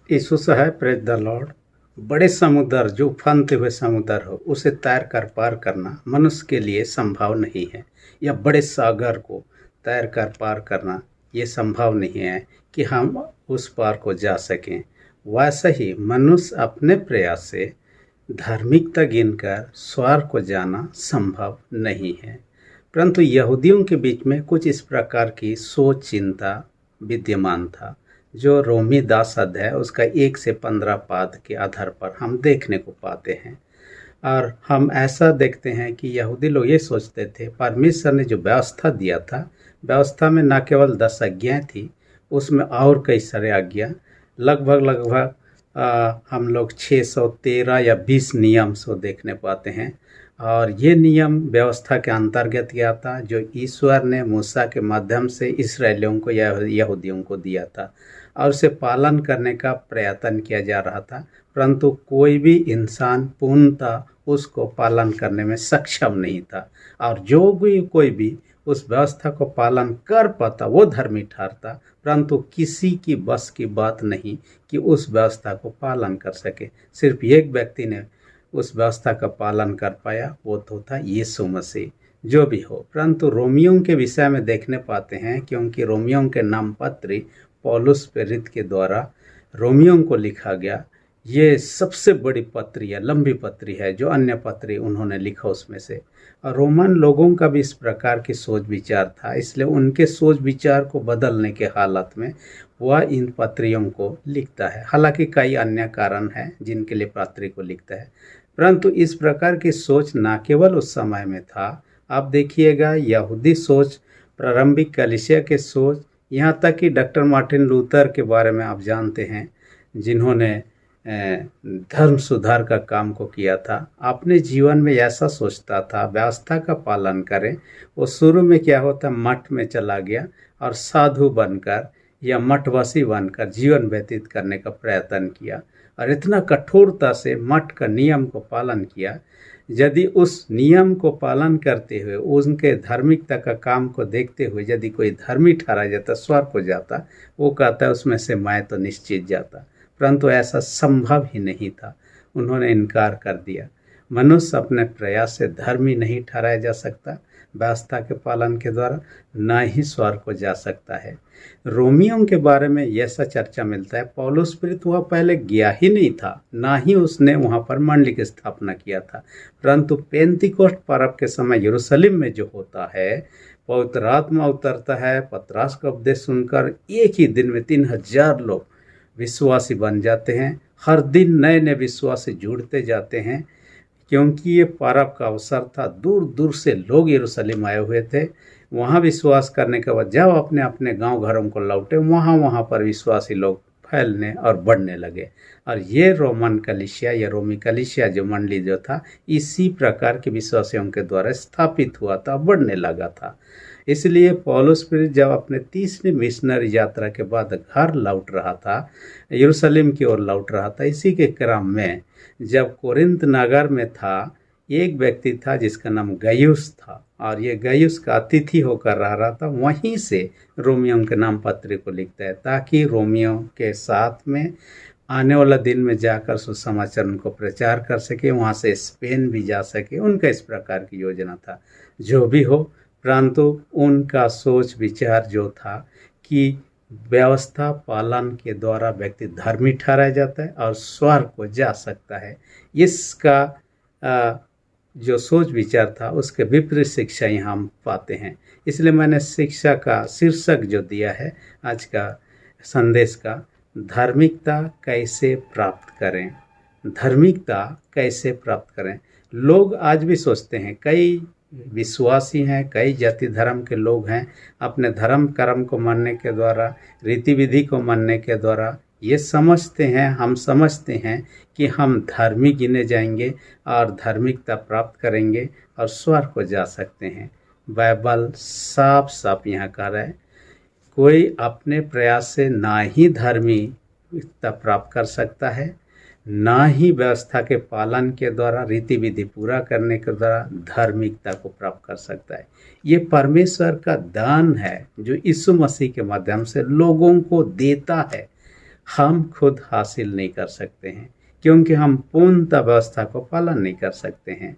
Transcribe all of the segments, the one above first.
यीशु से है, praise the Lord. बड़े समुद्र जो उफनते हुए समुद्र हो उसे तैर कर पार करना मनुष्य के लिए संभव नहीं है, या बड़े सागर को तैर कर पार करना ये संभव नहीं है कि हम उस पार को जा सकें। वैसे ही मनुष्य अपने प्रयास से धार्मिकता गिनकर स्वर्ग को जाना संभव नहीं है। परंतु यहूदियों के बीच में कुछ इस प्रकार की सोच चिंता विद्यमान था, जो रोमी 10 अध्याय उसका 1 से 15 पाद के आधार पर हम देखने को पाते हैं। और हम ऐसा देखते हैं कि यहूदी लोग ये सोचते थे, परमेश्वर ने जो व्यवस्था दिया था, व्यवस्था में न केवल 10 आज्ञाएं थी, उसमें और कई सारे आज्ञा, लगभग हम लोग 613 या 20 नियम सो देखने पाते हैं। और ये नियम व्यवस्था के अंतर्गत गया था, जो ईश्वर ने मूसा के माध्यम से इसराइलियों को या यहूदियों को दिया था, और उसे पालन करने का प्रयत्न किया जा रहा था। परंतु कोई भी इंसान पूर्णतः उसको पालन करने में सक्षम नहीं था, और जो भी कोई भी उस व्यवस्था को पालन कर पाता वो धर्मी ठहरता। परंतु किसी की बस की बात नहीं कि उस व्यवस्था को पालन कर सके। सिर्फ एक व्यक्ति ने उस व्यवस्था का पालन कर पाया, वो तो था यीशु मसीह। जो भी हो, परंतु रोमियों के विषय में देखने पाते हैं, क्योंकि रोमियों के नाम पत्री पौलुस प्रेरित के द्वारा रोमियों को लिखा गया। ये सबसे बड़ी पत्री है, लंबी पत्री है, जो अन्य पत्री उन्होंने लिखा उसमें से। और रोमन लोगों का भी इस प्रकार की सोच विचार था, इसलिए उनके सोच विचार को बदलने के हालत में वह इन पत्रियों को लिखता है। हालांकि कई अन्य कारण हैं जिनके लिए पत्री को लिखता है, परंतु इस प्रकार की सोच न केवल उस समय में था। आप देखिएगा, यहूदी सोच, प्रारंभिक कलीसिया के सोच, यहाँ तक कि डॉक्टर मार्टिन लूथर के बारे में आप जानते हैं, जिन्होंने धर्म सुधार का काम को किया था। अपने जीवन में ऐसा सोचता था व्यवस्था का पालन करें। वो शुरू में क्या होता, मठ में चला गया और साधु बनकर या मठवासी बनकर जीवन व्यतीत करने का प्रयत्न किया, और इतना कठोरता से मठ का नियम को पालन किया। यदि उस नियम को पालन करते हुए, उनके धार्मिकता का काम को देखते हुए यदि कोई धर्मी ठहरा जाता, स्वर्ग को जाता, वो कहता है उसमें से मैं तो निश्चित जाता। परंतु ऐसा संभव ही नहीं था, उन्होंने इनकार कर दिया। मनुष्य अपने प्रयास से धर्मी नहीं ठहराया जा सकता, व्यवस्था के पालन के द्वारा ना ही स्वर्ग को जा सकता है। रोमियों के बारे में ऐसा चर्चा मिलता है, पौलुस प्रेरित वह पहले गया ही नहीं था, ना ही उसने वहाँ पर मंडली की स्थापना किया था। परंतु पेंतीकोस्ट पर्व के समय यरूशलेम में जो होता है, पवित्र आत्मा उतरता है, पतरस का उपदेश सुनकर एक ही दिन में 3000 लोग विश्वासी बन जाते हैं। हर दिन नए नए विश्वासी जुड़ते जाते हैं, क्योंकि ये पर्व का अवसर था। दूर दूर से लोग यरूशलेम आए हुए थे। वहाँ विश्वास करने के बाद जब अपने अपने गांव घरों को लौटे, वहाँ पर विश्वासी लोग फैलने और बढ़ने लगे। और ये रोमन कलीसिया या रोमी कलीसिया जो मंडली जो था, इसी प्रकार के विश्वासियों के द्वारा स्थापित हुआ था, बढ़ने लगा था। इसलिए पौलुस प्रेरित जब अपने 30वीं मिशनरी यात्रा के बाद घर लौट रहा था, यरूशलेम की ओर लौट रहा था, इसी के क्रम में जब कोरिन्थ नगर में था, एक व्यक्ति था जिसका नाम गयुस था, और ये गयुस का अतिथि होकर रह रहा था। वहीं से रोमियों के नाम पत्री को लिखता है, ताकि रोमियों के साथ में आने वाला दिन में जाकर सुसमाचार उनको प्रचार कर सके, वहाँ से स्पेन भी जा सके। उनका इस प्रकार की योजना था। जो भी हो, परंतु उनका सोच विचार जो था कि व्यवस्था पालन के द्वारा व्यक्ति धर्मी ठहराया जाता है और स्वर्ग को जा सकता है, इसका जो सोच विचार था उसके विपरीत शिक्षा यहाँ हम पाते हैं। इसलिए मैंने शिक्षा का शीर्षक जो दिया है आज का संदेश का, धार्मिकता कैसे प्राप्त करें। धार्मिकता कैसे प्राप्त करें। लोग आज भी सोचते हैं, कई विश्वासी हैं, कई जाति धर्म के लोग हैं, अपने धर्म कर्म को मानने के द्वारा, रीति विधि को मानने के द्वारा ये समझते हैं, हम समझते हैं कि हम धार्मी गिने जाएंगे और धार्मिकता प्राप्त करेंगे और स्वर्ग को जा सकते हैं। बाइबल साफ साफ यहाँ कह रहा है, कोई अपने प्रयास से ना ही धार्मिकता प्राप्त कर सकता है, ना ही व्यवस्था के पालन के द्वारा, रीति विधि पूरा करने के द्वारा धार्मिकता को प्राप्त कर सकता है। ये परमेश्वर का दान है जो यीशु मसीह के माध्यम से लोगों को देता है। हम खुद हासिल नहीं कर सकते हैं, क्योंकि हम पूर्णतः व्यवस्था को पालन नहीं कर सकते हैं।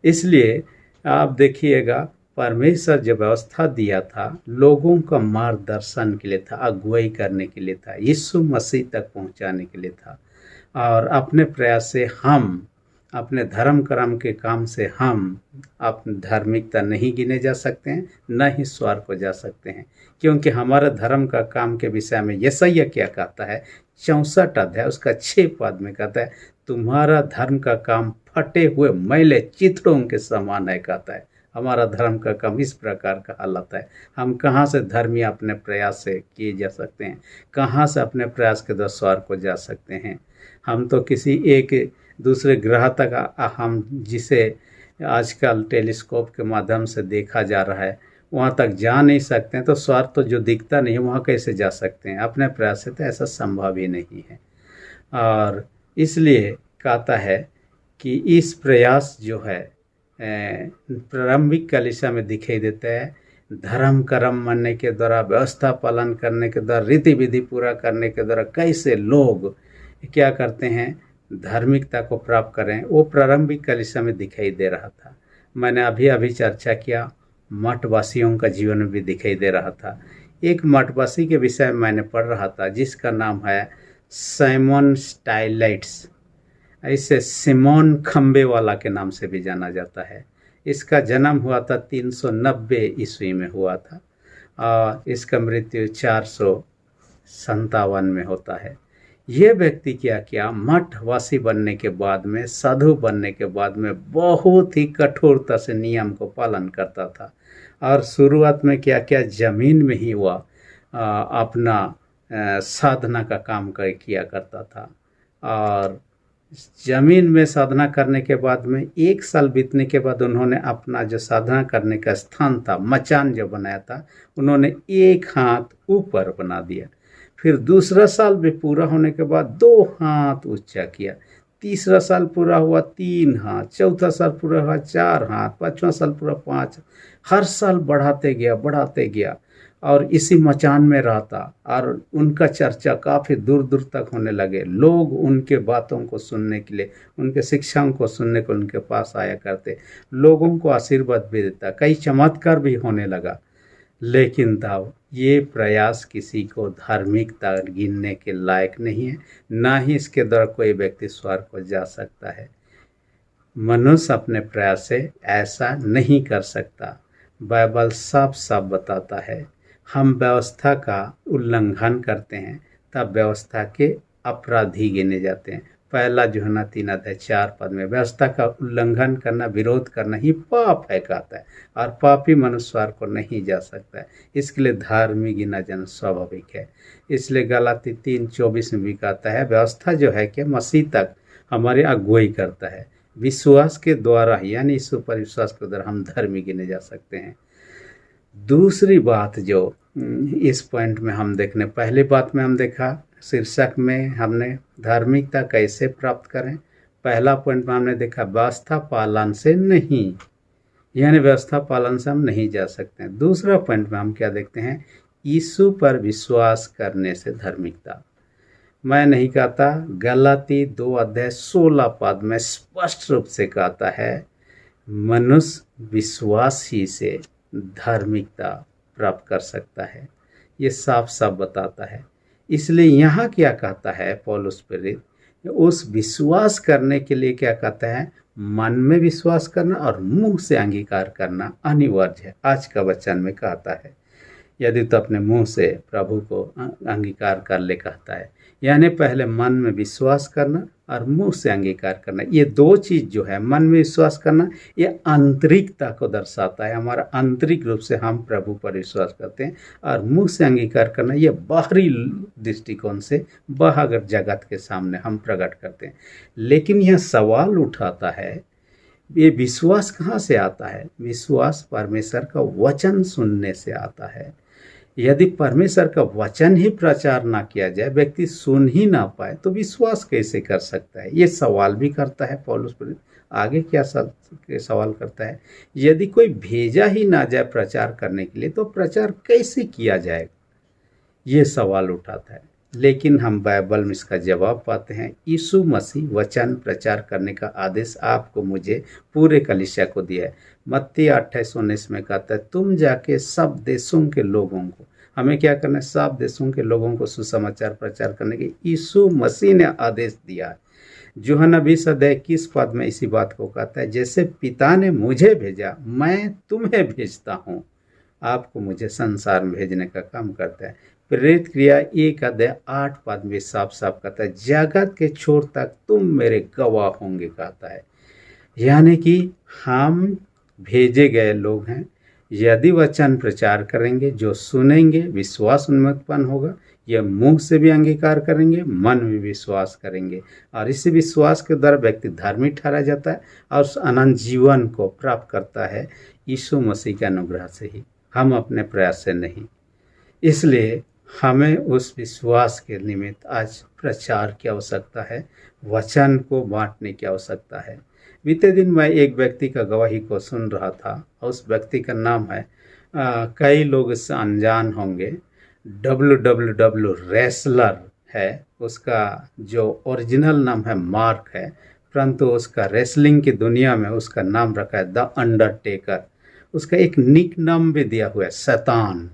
इसलिए आप देखिएगा, परमेश्वर जो व्यवस्था दिया था लोगों का मार्गदर्शन के लिए था, अगुवाई करने के लिए था, यीशु मसीह तक पहुंचाने के लिए था। और अपने प्रयास से हम, अपने धर्म कर्म के काम से हम अपनी धार्मिकता नहीं गिने जा सकते हैं, न ही स्वर्ग को जा सकते हैं। क्योंकि हमारा धर्म का काम के विषय में यशायाह क्या कहता है, 64 अध्याय उसका 6 पद में कहता है, तुम्हारा धर्म का काम फटे हुए मैले चित्रों के समान है, कहता है। हमारा धर्म का काम इस प्रकार का हालत है। हम कहाँ से धर्मी अपने प्रयास से किए जा सकते हैं, कहाँ से अपने प्रयास के द्वारा स्वर्ग को जा सकते हैं। हम तो किसी एक दूसरे ग्रह तक हम जिसे आजकल टेलीस्कोप के माध्यम से देखा जा रहा है वहाँ तक जा नहीं सकते हैं। तो स्वर्ग तो जो दिखता नहीं है वहाँ कैसे जा सकते हैं? अपने प्रयास से तो ऐसा संभव ही नहीं है। और इसलिए कहता है कि इस प्रयास जो है प्रारंभिक कलीसिया में दिखाई देता है। धर्म कर्म मानने के द्वारा, व्यवस्था पालन करने के द्वारा, रीति विधि पूरा करने के द्वारा कैसे लोग क्या करते हैं, धार्मिकता को प्राप्त करें, वो प्रारंभिक कलीसिया में दिखाई दे रहा था। मैंने अभी अभी चर्चा किया, मठवासियों का जीवन में भी दिखाई दे रहा था। एक मठवासी के विषय में मैंने पढ़ रहा था जिसका नाम है साइमन स्टाइलाइट्स, इसे सिमोन खम्बे वाला के नाम से भी जाना जाता है। इसका जन्म हुआ था 390 ईस्वी में हुआ था और इसका मृत्यु 457 में होता है। ये व्यक्ति क्या किया, मठवासी बनने के बाद में, साधु बनने के बाद में बहुत ही कठोरता से नियम को पालन करता था। और शुरुआत में क्या किया, जमीन में ही वह अपना साधना का काम किया करता था। और जमीन में साधना करने के बाद में 1 साल बीतने के बाद उन्होंने अपना जो साधना करने का स्थान था, मचान जो बनाया था, उन्होंने 1 हाथ ऊपर बना दिया। फिर दूसरा साल भी पूरा होने के बाद 2 हाथ ऊंचा किया। तीसरा साल पूरा हुआ 3 हाथ, चौथा साल पूरा हुआ 4 हाथ, 5वां साल पूरा 5। हर साल बढ़ाते गया और इसी मचान में रहता। और उनका चर्चा काफ़ी दूर दूर तक होने लगे। लोग उनके बातों को सुनने के लिए, उनके शिक्षाओं को सुनने को उनके पास आया करते, लोगों को आशीर्वाद भी देता, कई चमत्कार भी होने लगा। लेकिन तब ये प्रयास किसी को धार्मिकता गिनने के लायक नहीं है, ना ही इसके द्वारा कोई व्यक्ति स्वर्ग को जा सकता है। मनुष्य अपने प्रयास से ऐसा नहीं कर सकता। बाइबल साफ साफ बताता है, हम व्यवस्था का उल्लंघन करते हैं तब व्यवस्था के अपराधी गिने जाते हैं। पहला यूहन्ना 3 अध्याय 4 पद में व्यवस्था का उल्लंघन करना, विरोध करना ही पाप है कहता है। और पापी मनुष्य स्वर्ग को नहीं जा सकता है। इसके लिए धार्मिक गिना जाना स्वाभाविक है। इसलिए गलाती 3:24 में भी कहता है, व्यवस्था जो है कि मसीह तक हमारी अगुवाई करता है। विश्वास के द्वारा, यानी यीशु पर विश्वास के द्वारा हम धर्मी गिने जा सकते हैं। दूसरी बात जो इस पॉइंट में हम देखने, पहली बात में हम देखा शीर्षक में हमने धार्मिकता कैसे प्राप्त करें। पहला पॉइंट में हमने देखा व्यवस्था पालन से नहीं, यानी व्यवस्था पालन से हम नहीं जा सकते हैं। दूसरा पॉइंट में हम क्या देखते हैं, यीशु पर विश्वास करने से धार्मिकता। मैं नहीं कहता, गलाती 2 अध्याय 16 पद में स्पष्ट रूप से कहता है, मनुष्य विश्वास ही से धार्मिकता प्राप्त कर सकता है। ये साफ साफ बताता है। इसलिए यहाँ क्या कहता है पौलुस प्रेरित, उस विश्वास करने के लिए क्या कहता है, मन में विश्वास करना और मुंह से अंगीकार करना अनिवार्य है। आज का वचन में कहता है, यदि तो अपने मुंह से प्रभु को अंगीकार कर ले कहता है, यानी पहले मन में विश्वास करना और मुंह से अंगीकार करना। ये 2 चीज़ जो है, मन में विश्वास करना, ये आंतरिकता को दर्शाता है। हमारा आंतरिक रूप से हम प्रभु पर विश्वास करते हैं। और मुंह से अंगीकार करना, ये बाहरी दृष्टिकोण से बाहर जगत के सामने हम प्रकट करते हैं। लेकिन यह सवाल उठाता है, ये विश्वास कहाँ से आता है? विश्वास परमेश्वर का वचन सुनने से आता है। यदि परमेश्वर का वचन ही प्रचार ना किया जाए, व्यक्ति सुन ही ना पाए, तो विश्वास कैसे कर सकता है? ये सवाल भी करता है पौलुस प्रेरित। आगे क्या सवाल करता है, यदि कोई भेजा ही ना जाए प्रचार करने के लिए, तो प्रचार कैसे किया जाएगा? ये सवाल उठाता है। लेकिन हम बाइबल में इसका जवाब पाते हैं। यीशु मसीह वचन प्रचार करने का आदेश आपको, मुझे, पूरे कलीसिया को दिया है। मत्ती 28:19 में कहता है, तुम जाके सब देशों के लोगों को, हमें क्या करना है, सब देशों के लोगों को सुसमाचार प्रचार करने के यीशु मसीह ने आदेश दिया है। यूहन्ना 20:21 में इसी बात को कहता है, जैसे पिता ने मुझे भेजा मैं तुम्हें भेजता हूँ। आपको मुझे संसार में भेजने का काम करता है। प्रेरित क्रिया 1:8 में साफ साफ कहता है, जगत के छोर तक तुम मेरे गवाह होंगे कहता है। यानी कि हम भेजे गए लोग हैं। यदि वचन प्रचार करेंगे, जो सुनेंगे विश्वास उनमें उत्पन्न होगा। यह मुंह से भी अंगीकार करेंगे, मन में विश्वास करेंगे, और इसी विश्वास के द्वारा व्यक्ति धार्मिक ठहरा जाता है और उस अनंत जीवन को प्राप्त करता है यीशु मसीह के अनुग्रह से ही, हम अपने प्रयास से नहीं। इसलिए हमें उस विश्वास के निमित्त आज प्रचार की आवश्यकता है, वचन को बांटने की आवश्यकता है। बीते दिन मैं एक व्यक्ति का गवाही को सुन रहा था, और उस व्यक्ति का नाम है, कई लोग इससे अनजान होंगे, WWW रेसलर है। उसका जो ओरिजिनल नाम है मार्क है, परंतु उसका रेसलिंग की दुनिया में उसका नाम रखा है द अंडरटेकर। उसका एक निक नाम भी दिया हुआ है शैतान।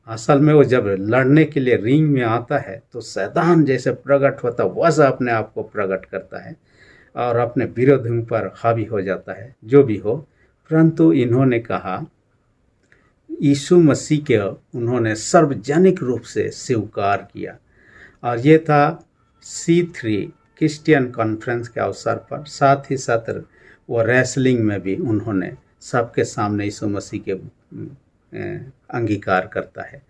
असल में वो जब लड़ने के लिए रिंग में आता है तो शैतान जैसे प्रकट होता है, वैसा अपने आप को प्रकट करता है और अपने विरोधियों पर हावी हो जाता है, जो भी हो। परंतु इन्होंने कहा यीशु मसीह के उन्होंने सार्वजनिक रूप से स्वीकार किया, और ये था C3 क्रिश्चियन कॉन्फ्रेंस के अवसर पर। साथ ही साथ वो रेसलिंग में भी उन्होंने सबके सामने यीशु मसीह के अंगीकार करता है।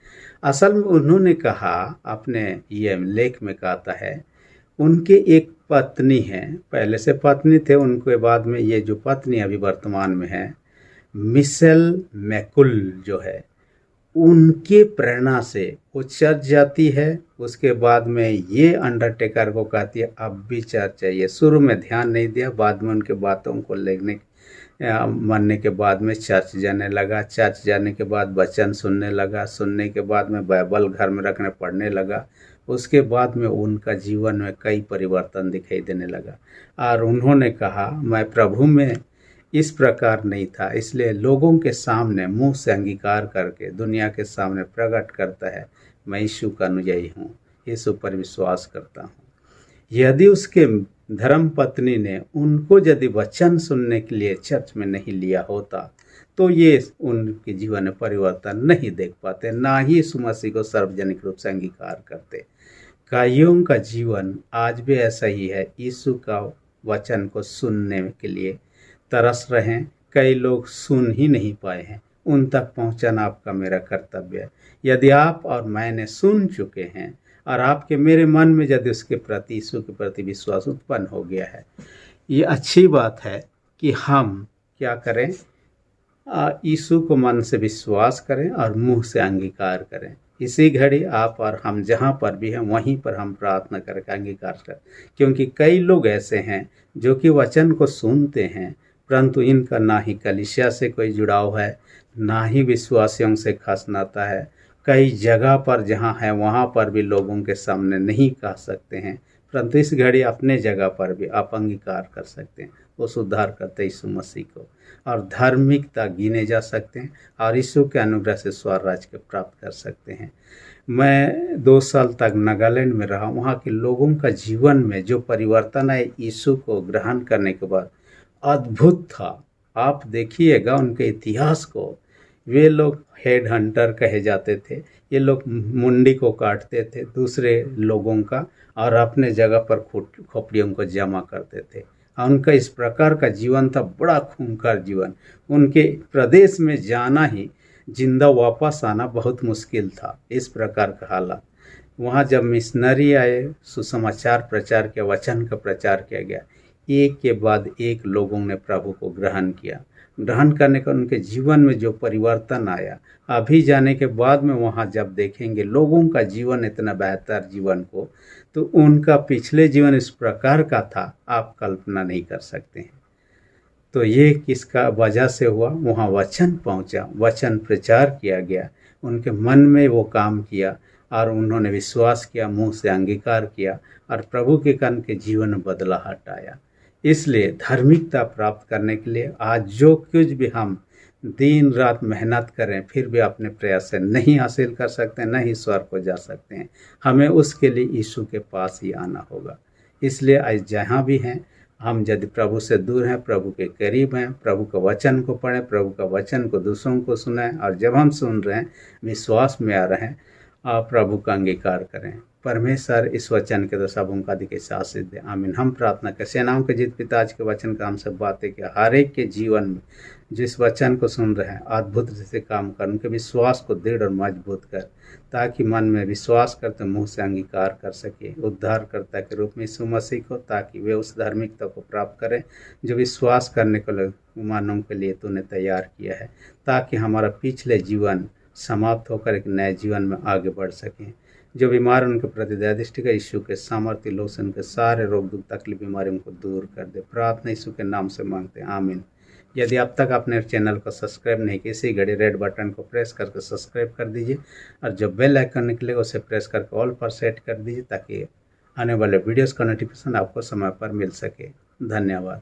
असल में उन्होंने कहा, अपने ये लेख में कहता है, उनके एक पत्नी है, पहले से पत्नी थे, उनके बाद में ये जो पत्नी अभी वर्तमान में है मिशेल मैकुल जो है, उनके प्रेरणा से वो चर्च जाती है। उसके बाद में ये अंडरटेकर को कहती है अब भी चर्च चाहिए। शुरू में ध्यान नहीं दिया, बाद में उनके बातों को लेने मानने के बाद में चर्च जाने लगा। चर्च जाने के बाद वचन सुनने लगा, सुनने के बाद में बाइबल घर में रखने पढ़ने लगा। उसके बाद में उनका जीवन में कई परिवर्तन दिखाई देने लगा, और उन्होंने कहा मैं प्रभु में इस प्रकार नहीं था, इसलिए लोगों के सामने मुंह से अंगीकार करके दुनिया के सामने प्रकट करता है मैं यीशु का अनुयायी हूँ, यीशु पर विश्वास करता हूँ। यदि उसके धर्म पत्नी ने उनको यदि वचन सुनने के लिए चर्च में नहीं लिया होता तो ये उनके जीवन में परिवर्तन नहीं देख पाते, ना ही यीशु मसीह को सार्वजनिक रूप से अंगीकार करते। कईयों का जीवन आज भी ऐसा ही है, यीशु का वचन को सुनने के लिए तरस रहे हैं। कई लोग सुन ही नहीं पाए हैं, उन तक पहुंचाना आपका मेरा कर्तव्य है। यदि आप और मैंने सुन चुके हैं और आपके मेरे मन में यदि उसके प्रति, यीशु के प्रति विश्वास उत्पन्न हो गया है, ये अच्छी बात है कि हम क्या करें, यीशु को मन से विश्वास करें और मुंह से अंगीकार करें। इसी घड़ी आप और हम जहाँ पर भी हैं वहीं पर हम प्रार्थना करके अंगीकार करें, क्योंकि कई लोग ऐसे हैं जो कि वचन को सुनते हैं, परंतु इनका ना ही कलीसिया से कोई जुड़ाव है, ना ही विश्वासियों से खास नाता है। कई जगह पर जहाँ है वहाँ पर भी लोगों के सामने नहीं कह सकते हैं, परंतु इस घड़ी अपने जगह पर भी आप अंगीकार कर सकते हैं। वो सुधार करते यीशु मसीह को और धार्मिकता गिने जा सकते हैं और यीशु के अनुग्रह से स्वर्ग राज्य को प्राप्त कर सकते हैं। मैं 2 साल तक नागालैंड में रहा, वहाँ के लोगों का जीवन में जो परिवर्तन है यीशु को ग्रहण करने के बाद अद्भुत था। आप देखिएगा उनके इतिहास को। वे लोग हेड हंटर कहे जाते थे, ये लोग मुंडी को काटते थे दूसरे लोगों का और अपने जगह पर खोपड़ियों को जमा करते थे। उनका इस प्रकार का जीवन था, बड़ा खूंखार जीवन। उनके प्रदेश में जाना ही, जिंदा वापस आना बहुत मुश्किल था, इस प्रकार का हालात। वहाँ जब मिशनरी आए, सुसमाचार प्रचार किया, वचन का प्रचार किया गया, एक के बाद एक लोगों ने प्रभु को ग्रहण किया। ग्रहण करने का उनके जीवन में जो परिवर्तन आया, अभी जाने के बाद में वहाँ जब देखेंगे लोगों का जीवन इतना बेहतर जीवन को, तो उनका पिछले जीवन इस प्रकार का था आप कल्पना नहीं कर सकते हैं। तो ये किसका वजह से हुआ? वहाँ वचन पहुँचा, वचन प्रचार किया गया, उनके मन में वो काम किया और उन्होंने विश्वास किया, मुंह से अंगीकार किया और प्रभु के कारण के जीवन में बदलाहट आया। इसलिए धार्मिकता प्राप्त करने के लिए आज जो कुछ भी हम दिन रात मेहनत करें फिर भी अपने प्रयास से नहीं हासिल कर सकते, न ही स्वर्ग को जा सकते हैं। हमें उसके लिए यीशु के पास ही आना होगा। इसलिए आज जहाँ भी हैं, हम यदि प्रभु से दूर हैं, प्रभु के करीब हैं, प्रभु का वचन को पढ़ें, प्रभु का वचन को दूसरों को सुनाएं, और जब हम सुन रहे हैं, विश्वास में आ रहे हैं, आप प्रभु का अंगीकार करें। परमेश्वर इस वचन के तो सब उनका दिखे आशीष दे। आमीन। हम प्रार्थना करें। सेनाओं के जीत पिता आज के वचन का हमसे बातें कि हर एक के जीवन में जिस वचन को सुन रहे हैं अद्भुत से काम कर, उनके विश्वास को दृढ़ और मजबूत कर, ताकि मन में विश्वास करते मुंह से अंगीकार कर सके उद्धारकर्ता के रूप में यीशु मसीह को, ताकि वे उस धार्मिकता को प्राप्त करें जो विश्वास करने को मानव के लिए तूने तैयार किया है, ताकि हमारा पिछले जीवन समाप्त होकर एक नए जीवन में आगे बढ़ सकें। जो बीमार उनके प्रति दया दृष्टि का यीशु के सामर्थ्य लोग से उनके सारे रोग दुख तकलीफ बीमारी उनको दूर कर दे। प्रार्थना यीशु के नाम से मांगते हैं, आमीन। यदि अब तक आपने चैनल को सब्सक्राइब नहीं किया, इसी घड़ी रेड बटन को प्रेस करके सब्सक्राइब कर दीजिए और जो बेल आइकन निकलेगा उसे प्रेस करके ऑल पर सेट कर दीजिए, ताकि आने वाले वीडियोस का नोटिफिकेशन आपको समय पर मिल सके। धन्यवाद।